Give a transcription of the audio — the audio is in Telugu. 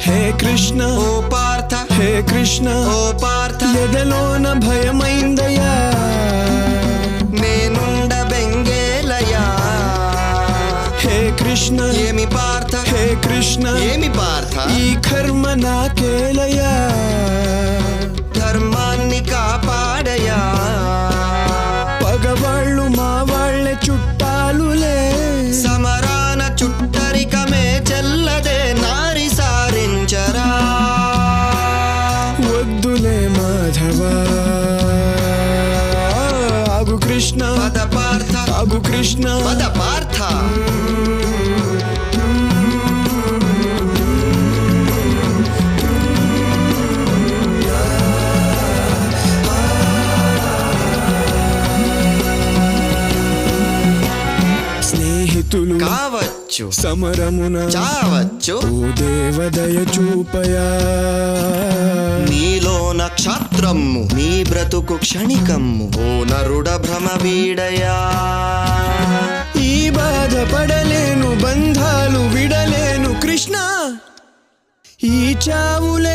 హే కృష్ణ ఓ పార్థ హే కృష్ణ ఓ పార్థ ఎదలోన భయమైందయ్యా నేనుండ బెంగేలయా హే కృష్ణ ఏమి పార్థ హే కృష్ణ ఏమి పార్థ ఈ కర్మ నాకేలయా ధర్మాన్ని కాపాడయా పగవాళ్ళు మా వాళ్ళే చుట్టాలులే సమరాన చుట్టరికమే చెల్లదే నారి సారించరా వద్దులే మాధవా ఆగు కృష్ణ పద పార్థ ఆగు కృష్ణ పద పార్థ స్నేహితులు కావచ్చు సమరమున చావచ్చు ఓ దేవదయ చూపయా నీలో నక్షత్రము నీ బ్రతుకు క్షణికమ్ము ఓ నరుడ భ్రమ వీడయా ఈ బాధపడలేను బంధాలు విడలేను కృష్ణ ఈ చావుల